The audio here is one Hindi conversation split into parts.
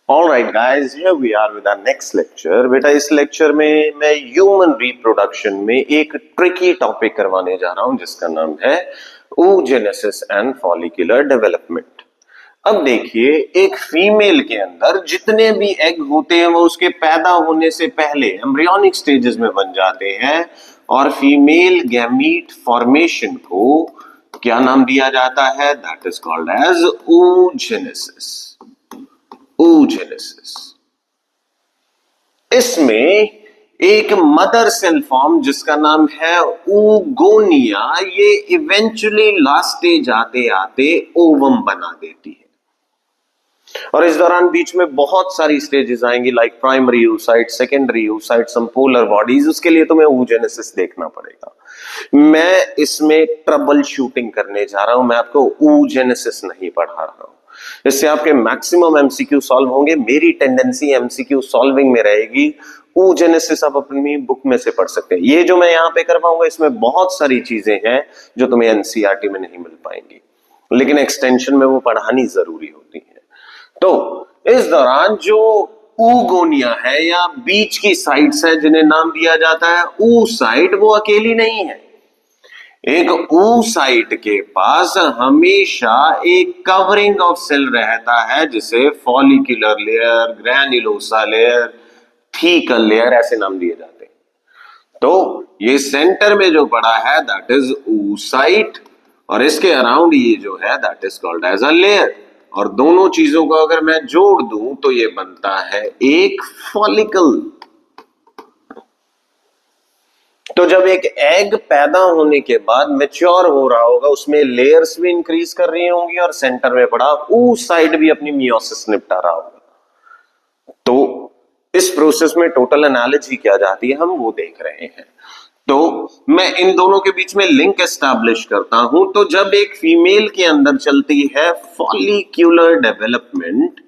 All right, guys, here we are with our next lecture. बेटा इस लेक्चर में मैं ह्यूमन रिप्रोडक्शन में एक ट्रिकी टॉपिक करवाने जा रहा हूं जिसका नाम है oogenesis एंड फॉलिकुलर डेवलपमेंट। अब देखिए, एक फीमेल के अंदर जितने भी एग होते हैं वो उसके पैदा होने से पहले एम्ब्रियोनिक स्टेजेस में बन जाते हैं और फीमेल गैमीट फॉर्मेशन को क्या नाम दिया जाता है? That is called as oogenesis। oogenesis। इसमें एक मदर सेल फॉर्म जिसका नाम है oogonia, ये इवेंचुअली लास्ट स्टेज आते आते ओवम बना देती है और इस दौरान बीच में बहुत सारी स्टेजेस आएंगी like primary oocyte, secondary oocyte, सम पोलर बॉडीज। उसके लिए तुम्हें oogenesis देखना पड़ेगा। मैं इसमें ट्रबल शूटिंग करने जा रहा हूं, मैं आपको oogenesis नहीं पढ़ा रहा हूं। इससे आपके मैक्सिमम एमसीक्यू सॉल्व होंगे। मेरी टेंडेंसी एमसीक्यू सॉल्विंग में रहेगी। oogenesis आप अपनी बुक में से पढ़ सकते हैं। ये जो मैं यहां पे कर पाऊंगा इसमें बहुत सारी चीजें हैं जो तुम्हें एनसीईआरटी में नहीं मिल पाएंगी, लेकिन एक्सटेंशन में वो पढ़ानी जरूरी होती है। तो इस दौरान जो oogonia है या बीच की साइड्स है जिन्हें नाम दिया जाता है oocyte, वो अकेली नहीं है। एक oocyte के पास हमेशा एक कवरिंग ऑफ सेल रहता है जिसे follicular layer, granulosa layer, thecal layer ऐसे नाम दिए जाते हैं। तो ये सेंटर में जो पड़ा है दैट इज oocyte और इसके अराउंड ये जो है that is called as a layer. और दोनों चीजों को अगर मैं जोड़ दूं तो ये बनता है एक फॉलिकल। तो जब एक एग पैदा होने के बाद मैच्योर हो रहा होगा उसमें लेयर्स भी इंक्रीज कर रही होंगी और सेंटर में पड़ा oocyte भी अपनी मियोसिस निपटा रहा होगा। तो इस प्रोसेस में टोटल एनालॉजी क्या जाती है हम वो देख रहे हैं। तो मैं इन दोनों के बीच में लिंक एस्टैब्लिश करता हूं। तो जब एक फीमेल के अंदर चलती है फॉलिक्यूलर डेवलपमेंट,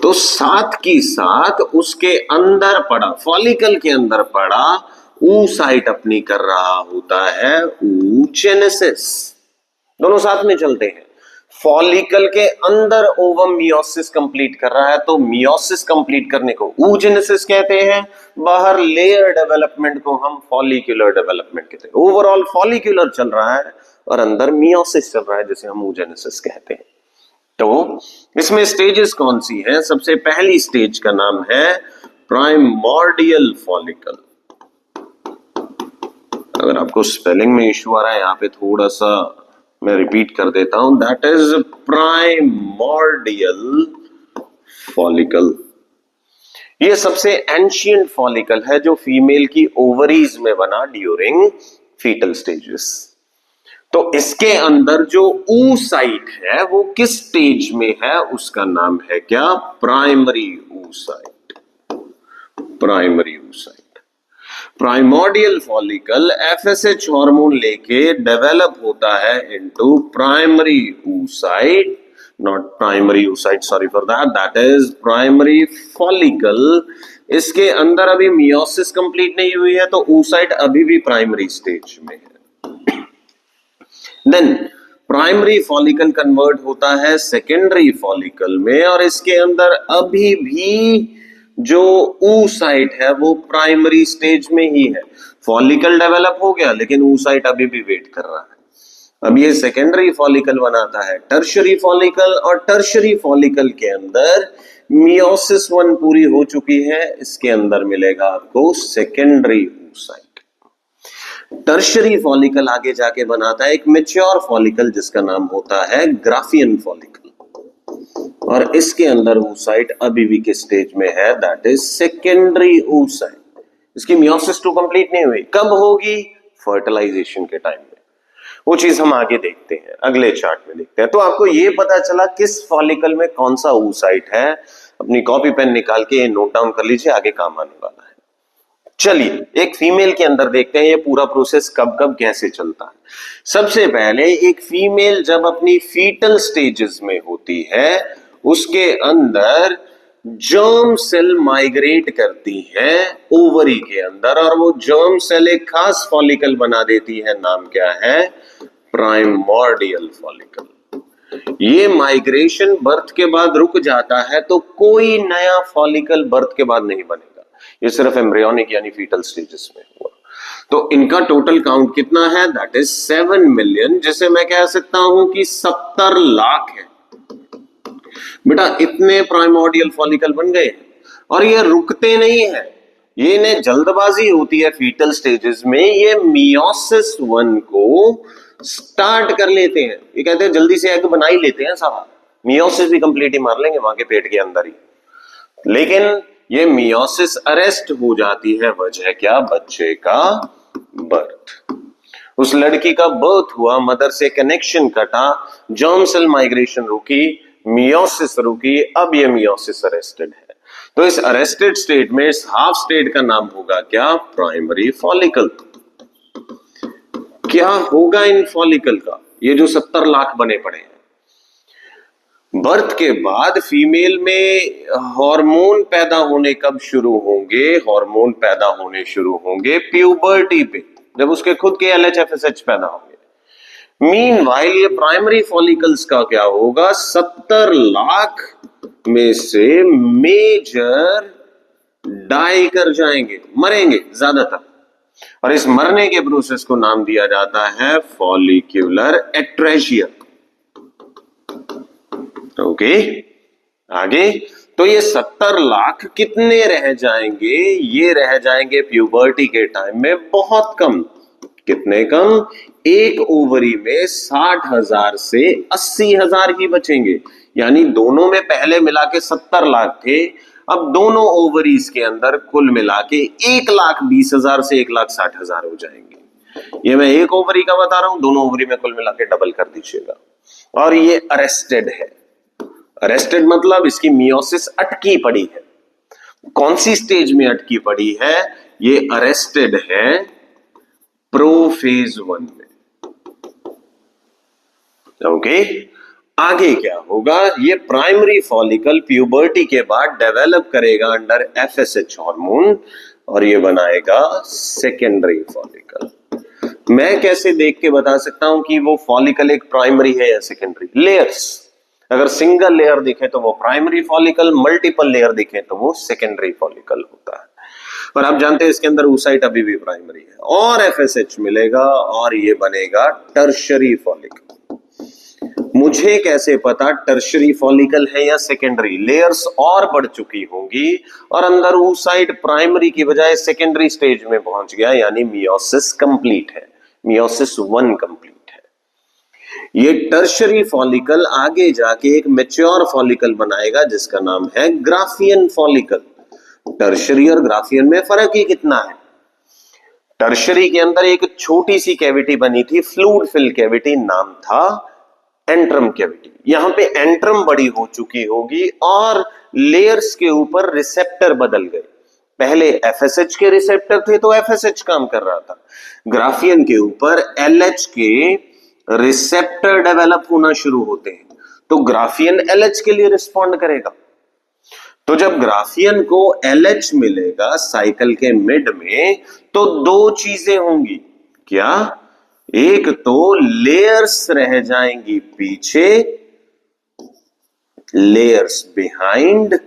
तो साथ की साथ उसके अंदर पड़ा, फॉलिकल के अंदर पड़ा oocyte अपनी कर रहा होता है oogenesis। दोनों साथ में चलते हैं। फॉलिकल के अंदर ओवम मियोसिस कंप्लीट कर रहा है तो मियोसिस कंप्लीट करने को oogenesis कहते हैं। बाहर लेयर डेवलपमेंट को हम फॉलिक्यूलर डेवलपमेंट कहते हैं। ओवरऑल फॉलिक्यूलर चल रहा है और अंदर मियोसिस चल रहा है जिसे हम oogenesis कहते हैं। तो इसमें स्टेजेस कौन सी हैं? सबसे पहली स्टेज का नाम है प्राइमोर्डियल फॉलिकल। अगर आपको स्पेलिंग में इश्यू आ रहा है, यहां पे थोड़ा सा मैं रिपीट कर देता हूं, दैट इज प्राइमोर्डियल फॉलिकल। ये सबसे एंशिएंट फॉलिकल है जो फीमेल की ओवरीज में बना ड्यूरिंग फीटल स्टेजेस। तो इसके अंदर जो oocyte है वो किस स्टेज में है? उसका नाम है क्या? Primary oocyte। Primary oocyte। Primordial follicle FSH hormone लेके डेवलप होता है into primary oocyte, not primary oocyte, sorry for that, that is primary follicle. इसके अंदर अभी मियोसिस कंप्लीट नहीं हुई है तो oocyte अभी भी प्राइमरी स्टेज में है। देन प्राइमरी फॉलिकल कन्वर्ट होता है सेकेंडरी फॉलिकल में और इसके अंदर अभी भी जो oocyte है वो प्राइमरी स्टेज में ही है। फॉलिकल डेवलप हो गया लेकिन oocyte अभी भी वेट कर रहा है। अब ये सेकेंडरी फॉलिकल बनाता है टर्शरी फॉलिकल और टर्शरी फॉलिकल के अंदर मियोसिस 1 पूरी हो चुकी है। इसके अंदर मिलेगा आपको सेकेंडरी oocyte। टर्शरी फॉलिकल आगे जाके बनाता है एक मैच्योर फॉलिकल जिसका नाम होता है ग्राफियन फॉलिकल और इसके अंदर oocyte अभी भी किस स्टेज में है? That is secondary oocyte। इसकी मियोसिस 2 कंप्लीट नहीं हुई। कब होगी? फर्टिलाइजेशन के टाइम में। वो चीज हम आगे देखते हैं, अगले चार्ट में देखते हैं। तो आपको ये पता चला किस फॉलिकल में कौन सा oocyte है। अपनी कॉपी पेन निकाल के नोट डाउन कर लीजिए, आगे काम आने वाला है। चलिए एक फीमेल के अंदर देखते हैं ये पूरा प्रोसेस कब कब कैसे चलता है। सबसे पहले एक फीमेल जब अपनी फीटल स्टेजेस में होती है उसके अंदर जर्म सेल माइग्रेट करती है ओवरी के अंदर और वो जर्म सेल एक खास फॉलिकल बना देती है। नाम क्या है? Primordial follicle. ये माइग्रेशन बर्थ के बाद रुक जाता है तो कोई नया फॉलिकल बर्थ के बाद नहीं बनेगा, ये सिर्फ एम्ब्रियोनिक यानी फीटल स्टेजेस में हुआ। तो इनका टोटल काउंट कितना है, दैट इज 7 मिलियन, जिसे मैं कह सकता हूं कि 70 लाख है। बेटा इतने प्राइमोर्डियल फॉलिकल बन गए और ये रुकते नहीं है, ये इन्हें जल्दबाजी होती है फीटल स्टेजेस में, ये मियोसिस 1 को स्टार्ट कर लेते हैं। ये कहते हैं जल्दी से एग बना ही लेते हैं सारा, मियोसिस भी कंप्लीट ही मार लेंगे वहां के पेट के अंदर ही। लेकिन ये मियोसिस अरेस्ट हो जाती है, वजह क्या, बच्चे का बर्थ। उस लड़की का बर्थ हुआ, मदर से कनेक्शन कटा, जर्म सेल माइग्रेशन रुकी, मियोसिस रुकी, अब ये मियोसिस अरेस्टेड है। तो इस अरेस्टेड स्टेट में इस हाफ स्टेट का नाम होगा क्या, प्राइमरी फॉलिकल। क्या होगा इन फॉलिकल का, ये जो 70 लाख बने पड़े हैं। बर्थ के बाद फीमेल में हार्मोन पैदा होने कब शुरू होंगे, हार्मोन पैदा होने शुरू होंगे प्यूबर्टी पे, जब उसके खुद के LH-FSH पैदा होंगे। मीनवाइल ये प्राइमरी फॉलिकल्स का क्या होगा, 70 लाख में से मेजर डाई कर जाएंगे, मरेंगे ज्यादातर, और इस मरने के प्रोसेस को नाम दिया जाता है फॉलिक्यूलर एट्रेजिया। ओके आगे, तो ये 70 लाख कितने रह जाएंगे, ये रह जाएंगे प्यूबर्टी के टाइम में बहुत कम। कितने कम, एक ओवरी में 60,000 से 80,000 ही बचेंगे। यानी दोनों में पहले मिला के 70 लाख थे, अब दोनों ओवरीज के अंदर कुल मिला के 1,20,000 से 1,60,000 हो जाएंगे। ये मैं एक ओवरी का बता रहा हूं, दोनों ओवरी में कुल मिला के डबल कर दीजिएगा। और ये अरेस्टेड है। अरेस्टेड मतलब इसकी मियोसिस अटकी पड़ी है। कौन सी स्टेज में अटकी पड़ी है, ये अरेस्टेड है प्रोफेज 1 में। ओके आगे क्या होगा, ये प्राइमरी फॉलिकल प्यूबर्टी के बाद डेवलप करेगा अंडर FSH हार्मोन और ये बनाएगा सेकेंडरी फॉलिकल। मैं कैसे देख के बता सकता हूं कि वो फॉलिकल एक प्राइमरी है या सेकेंडरी, लेयर्स। अगर सिंगल लेयर दिखे तो वो प्राइमरी फॉलिकल, मल्टीपल लेयर दिखे तो वो सेकेंडरी फॉलिकल होता है। पर आप जानते हैं इसके अंदर oocyte अभी भी प्राइमरी है और FSH मिलेगा और ये बनेगा टर्शरी फॉलिकल। मुझे कैसे पता टर्शरी फॉलिकल है या सेकेंडरी, लेयर्स और बढ़ चुकी होंगी और अंदर oocyte प्राइमरी की बजाय सेकेंडरी स्टेज में पहुंच गया, यानी मियोसिस कंप्लीट है, मियोसिस 1 कंप्लीट। ये टर्शरी फॉलिकल आगे जाके एक मैच्योर फॉलिकल बनाएगा जिसका नाम है ग्राफियन फॉलिकल। टर्शरी और ग्राफियन में फर्क ही कितना है। टर्शरी के अंदर एक छोटी सी कैविटी बनी थी, फ्लूइड फिल कैविटी, नाम था एंट्रम कैविटी। यहां पे एंट्रम बड़ी हो चुकी होगी और लेयर्स के ऊपर रिसेप्टर बदल गए। पहले FSH के रिसेप्टर थे तो FSH काम कर रहा था, ग्राफियन के ऊपर LH के रिसेप्टर डेवलप होना शुरू होते हैं तो ग्राफियन LH के लिए रिस्पॉन्ड करेगा। तो जब ग्राफियन को LH मिलेगा साइकिल के मिड में तो दो चीजें होंगी, क्या, एक तो लेयर्स रह जाएंगी पीछे, लेयर्स बिहाइंड,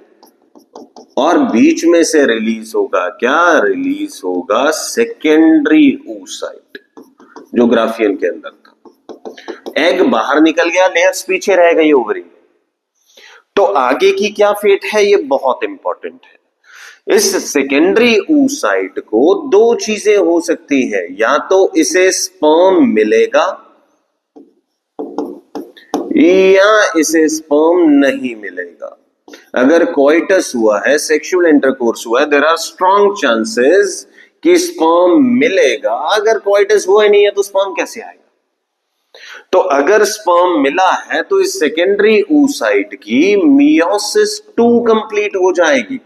और बीच में से रिलीज होगा क्या, रिलीज होगा सेकेंडरी oocyte जो ग्राफियन के अंदर था। एग बाहर निकल गया, लेयर्स पीछे रह गई ओवरी में। तो आगे की क्या फेट है, ये बहुत इंपॉर्टेंट है। इस सेकेंडरी oocyte को दो चीजें हो सकती है, या तो इसे स्पर्म मिलेगा या इसे स्पर्म नहीं मिलेगा। अगर कोइटस हुआ है, सेक्सुअल इंटरकोर्स हुआ है, देयर आर स्ट्रॉन्ग चांसेस कि स्पर्म मिलेगा। अगर कोइटस हुआ ही नहीं है तो स्पर्म कैसे आएगा। तो अगर स्पर्म मिला है तो इस सेकेंडरी oocyte की मियोसिस 2 कंप्लीट हो जाएगी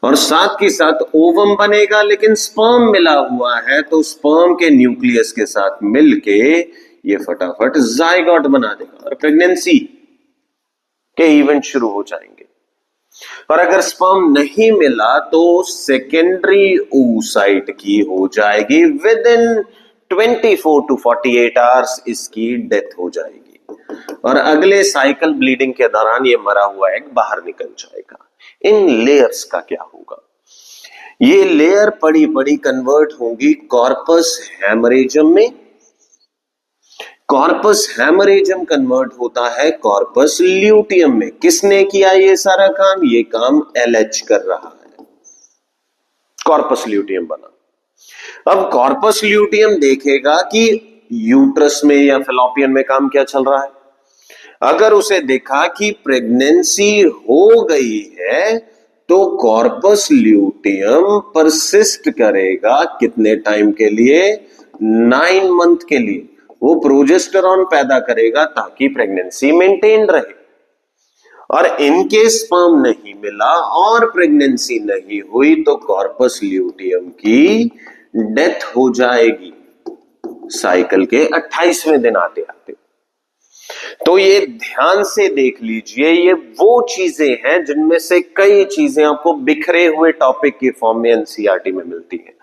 और साथ के साथ ओवम बनेगा। लेकिन स्पर्म मिला हुआ है तो स्पर्म के न्यूक्लियस के साथ मिलके ये फटाफट जाइगोट बना देगा और प्रेगनेंसी के इवेंट शुरू हो जाएंगे। और अगर स्पर्म नहीं मिला तो सेकेंडरी oocyte की हो जाएगी विद इन 24 to 48 आवर्स इसकी डेथ हो जाएगी और अगले साइकिल ब्लीडिंग के दौरान ये मरा हुआ एग बाहर निकल जाएगा। इन लेयर्स का क्या होगा? ये लेयर पड़ी पड़ी कन्वर्ट होंगी कॉर्पस हेमरेजम में। कॉर्पस हेमरेजम कन्वर्ट होता है कॉर्पस ल्यूटियम में। किसने किया ये सारा काम? ये काम एलएच कर रहा है, कॉर्पस ल्यूटियम बना। अब कॉर्पस ल्यूटियम देखेगा कि यूट्रस में या फिलोपियन में काम क्या चल रहा है। अगर उसे देखा कि प्रेगनेंसी हो गई है तो कॉर्पस ल्यूटियम परसिस्ट करेगा कितने टाइम के लिए? 9 मंथ के लिए। वो प्रोजेस्टेरॉन पैदा करेगा ताकि प्रेगनेंसी मेंटेन रहे। और इनके स्पर्म नहीं मिला और प्रेगनेंसी नहीं हुई तो कॉर्पस ल्यूटियम की डेथ हो जाएगी साइकिल के 28वें दिन आते आते। तो ये ध्यान से देख लीजिए, ये वो चीजें हैं जिनमें से कई चीजें आपको बिखरे हुए टॉपिक के फॉर्म में एनसीईआरटी में मिलती हैं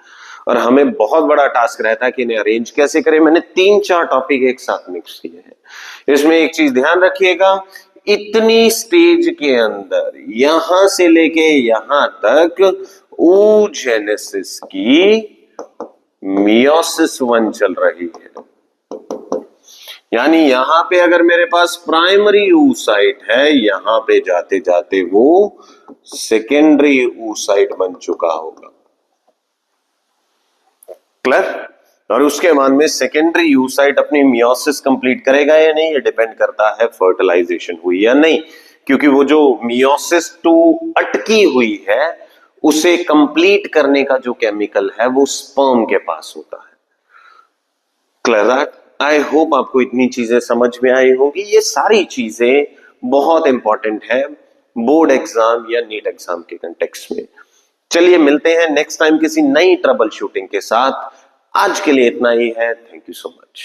और हमें बहुत बड़ा टास्क रहता है कि इन्हें अरेंज कैसे करें। मैंने 3-4 टॉपिक एक साथ मिक्स किए हैं। इसमें एक चीज ध्यान रखिएगा, इतनी स्टेज के अंदर यहां से लेके यहां तक oogenesis की मियोसिस 1 चल रही है। यानी यहां पे अगर मेरे पास प्राइमरी oocyte है, यहां पे जाते जाते वो सेकेंडरी oocyte बन चुका होगा। क्लियर? और उसके बाद में सेकेंडरी oocyte अपनी मियोसिस कंप्लीट करेगा या नहीं, ये डिपेंड करता है फर्टिलाइजेशन हुई या नहीं, क्योंकि वो जो मियोसिस 2 अटकी हुई है उसे कंप्लीट करने का जो केमिकल है वो स्पर्म के पास होता है। Clear that? आई होप आपको इतनी चीजें समझ में आई होगी। ये सारी चीजें बहुत इंपॉर्टेंट है बोर्ड एग्जाम या नीट एग्जाम के कंटेक्स्ट में। चलिए मिलते हैं नेक्स्ट टाइम किसी नई ट्रबल शूटिंग के साथ। आज के लिए इतना ही है। Thank you so much.